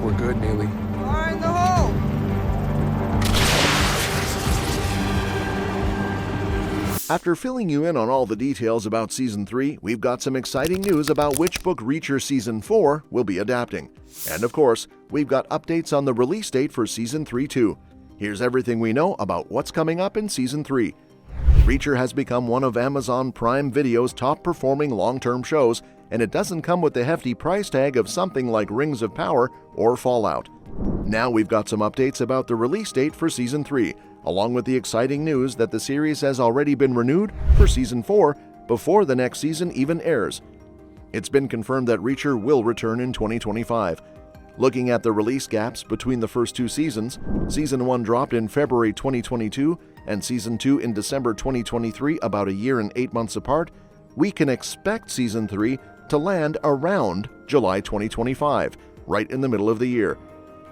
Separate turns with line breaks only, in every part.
we're good, Neely.
Fire in the hole!
After filling you in on all the details about Season 3, we've got some exciting news about which book Reacher Season 4 will be adapting. And of course, we've got updates on the release date for Season 3 too. Here's everything we know about what's coming up in Season 3. Reacher has become one of Amazon Prime Video's top-performing long-term shows, and it doesn't come with the hefty price tag of something like Rings of Power or Fallout. Now we've got some updates about the release date for Season 3, along with the exciting news that the series has already been renewed for Season 4 before the next season even airs. It's been confirmed that Reacher will return in 2025. Looking at the release gaps between the first two seasons, Season 1 dropped in February 2022 and Season 2 in December 2023, about a year and 8 months apart, we can expect Season 3 to land around July 2025, right in the middle of the year.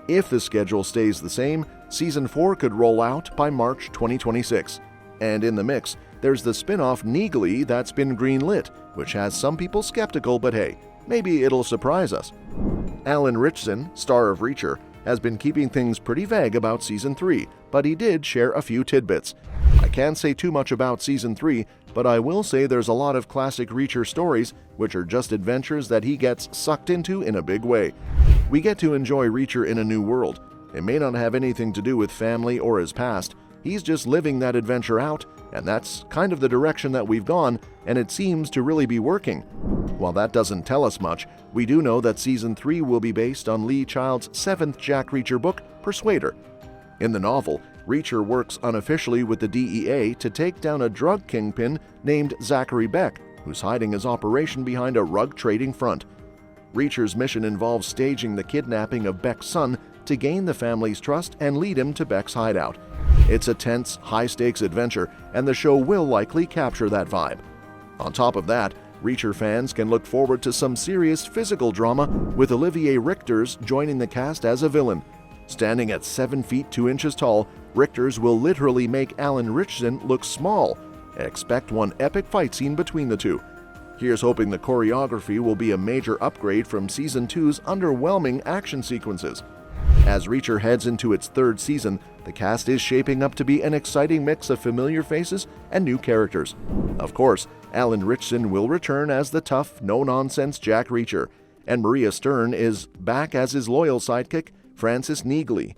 If the schedule stays the same, Season 4 could roll out by March 2026. And in the mix, there's the spin-off Neagly that's been greenlit, which has some people skeptical, but hey, maybe it'll surprise us. Alan Ritchson, star of Reacher, has been keeping things pretty vague about Season 3, but he did share a few tidbits. I can't say too much about Season 3, but I will say there's a lot of classic Reacher stories, which are just adventures that he gets sucked into in a big way. We get to enjoy Reacher in a new world. It may not have anything to do with family or his past. He's just living that adventure out, and that's kind of the direction that we've gone, and it seems to really be working. While that doesn't tell us much, we do know that Season 3 will be based on Lee Child's 7th Jack Reacher book, Persuader. In the novel, Reacher works unofficially with the DEA to take down a drug kingpin named Zachary Beck, who's hiding his operation behind a rug-trading front. Reacher's mission involves staging the kidnapping of Beck's son to gain the family's trust and lead him to Beck's hideout. It's a tense, high-stakes adventure, and the show will likely capture that vibe. On top of that, Reacher fans can look forward to some serious physical drama, with Olivier Richters joining the cast as a villain. Standing at 7 feet 2 inches tall, Richters will literally make Alan Ritchson look small. Expect one epic fight scene between the two. Here's hoping the choreography will be a major upgrade from Season 2's underwhelming action sequences. As Reacher heads into its third season, the cast is shaping up to be an exciting mix of familiar faces and new characters. Of course, Alan Ritchson will return as the tough, no-nonsense Jack Reacher, and Maria Stern is back as his loyal sidekick, Francis Neagly.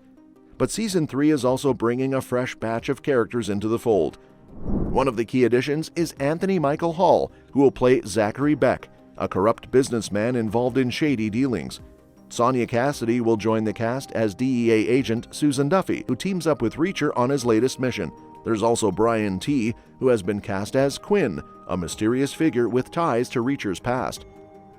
But Season 3 is also bringing a fresh batch of characters into the fold. One of the key additions is Anthony Michael Hall, who will play Zachary Beck, a corrupt businessman involved in shady dealings. Sonia Cassidy will join the cast as DEA agent Susan Duffy, who teams up with Reacher on his latest mission. There's also Brian T., who has been cast as Quinn, a mysterious figure with ties to Reacher's past.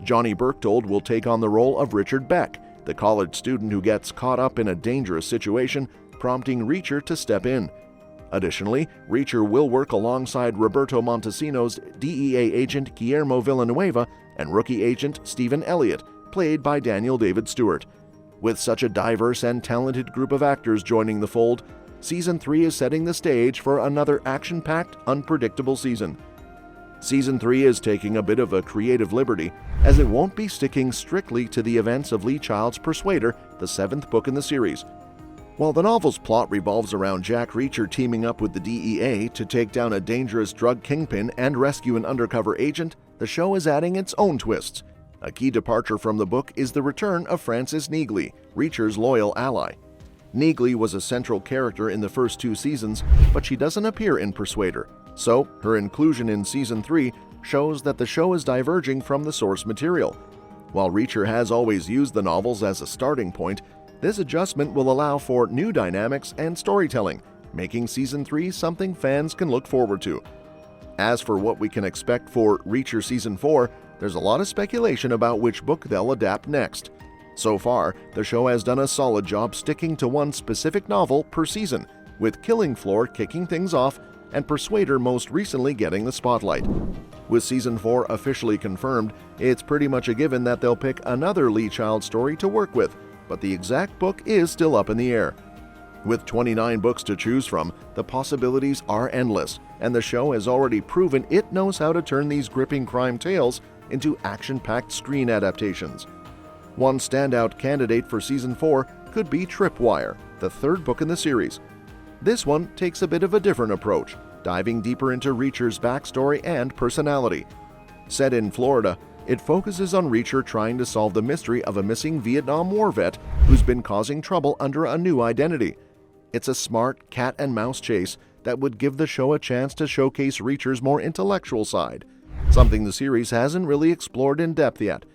Johnny Berchtold will take on the role of Richard Beck, the college student who gets caught up in a dangerous situation, prompting Reacher to step in. Additionally, Reacher will work alongside Roberto Montesino's DEA agent Guillermo Villanueva and rookie agent Stephen Elliott, played by Daniel David Stewart. With such a diverse and talented group of actors joining the fold, Season 3 is setting the stage for another action-packed, unpredictable season. Season 3 is taking a bit of a creative liberty, as it won't be sticking strictly to the events of Lee Child's Persuader, the 7th book in the series. While the novel's plot revolves around Jack Reacher teaming up with the DEA to take down a dangerous drug kingpin and rescue an undercover agent, the show is adding its own twists. A key departure from the book is the return of Francis Neagly, Reacher's loyal ally. Neagly was a central character in the first 2 seasons, but she doesn't appear in Persuader, so her inclusion in Season 3 shows that the show is diverging from the source material. While Reacher has always used the novels as a starting point, this adjustment will allow for new dynamics and storytelling, making Season 3 something fans can look forward to. As for what we can expect for Reacher Season 4, there's a lot of speculation about which book they'll adapt next. So far, the show has done a solid job sticking to one specific novel per season, with Killing Floor kicking things off and Persuader most recently getting the spotlight. With Season 4 officially confirmed, it's pretty much a given that they'll pick another Lee Child story to work with, but the exact book is still up in the air. With 29 books to choose from, the possibilities are endless, and the show has already proven it knows how to turn these gripping crime tales into action-packed screen adaptations. One standout candidate for Season 4 could be Tripwire, the third book in the series. This one takes a bit of a different approach, diving deeper into Reacher's backstory and personality. Set in Florida, it focuses on Reacher trying to solve the mystery of a missing Vietnam War vet who's been causing trouble under a new identity. It's a smart cat-and-mouse chase that would give the show a chance to showcase Reacher's more intellectual side, something the series hasn't really explored in depth yet.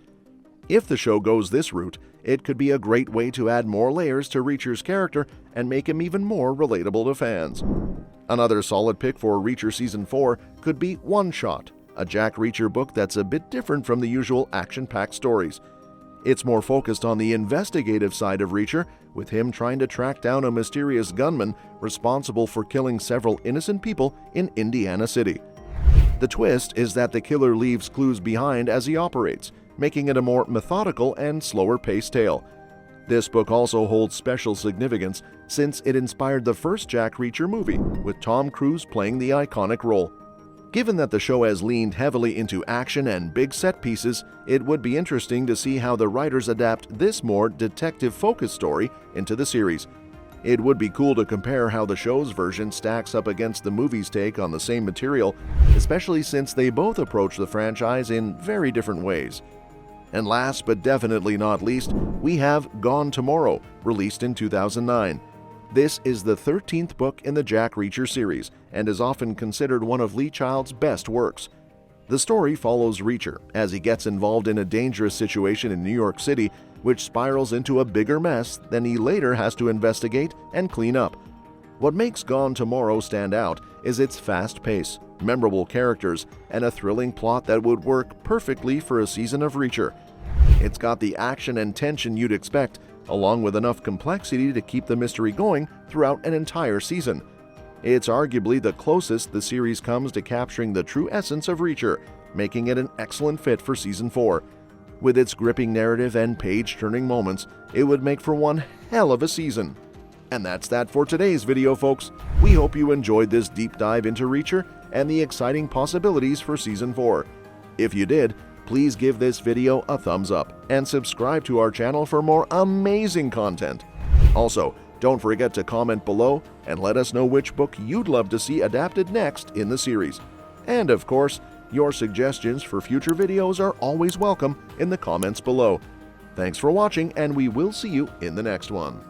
If the show goes this route, it could be a great way to add more layers to Reacher's character and make him even more relatable to fans. Another solid pick for Reacher Season 4 could be One Shot, a Jack Reacher book that's a bit different from the usual action-packed stories. It's more focused on the investigative side of Reacher, with him trying to track down a mysterious gunman responsible for killing several innocent people in Indiana City. The twist is that the killer leaves clues behind as he operates, making it a more methodical and slower-paced tale. This book also holds special significance since it inspired the first Jack Reacher movie, with Tom Cruise playing the iconic role. Given that the show has leaned heavily into action and big set pieces, it would be interesting to see how the writers adapt this more detective-focused story into the series. It would be cool to compare how the show's version stacks up against the movie's take on the same material, especially since they both approach the franchise in very different ways. And last but definitely not least, we have Gone Tomorrow, released in 2009. This is the 13th book in the Jack Reacher series and is often considered one of Lee Child's best works. The story follows Reacher as he gets involved in a dangerous situation in New York City, which spirals into a bigger mess than he later has to investigate and clean up. What makes Gone Tomorrow stand out is its fast pace, memorable characters, and a thrilling plot that would work perfectly for a season of Reacher. It's got the action and tension you'd expect, along with enough complexity to keep the mystery going throughout an entire season. It's arguably the closest the series comes to capturing the true essence of Reacher, making it an excellent fit for Season 4. With its gripping narrative and page-turning moments, it would make for one hell of a season. And that's that for today's video, folks. We hope you enjoyed this deep dive into Reacher and the exciting possibilities for Season 4. If you did, please give this video a thumbs up and subscribe to our channel for more amazing content. Also, don't forget to comment below and let us know which book you'd love to see adapted next in the series. And of course, your suggestions for future videos are always welcome in the comments below. Thanks for watching, and we will see you in the next one.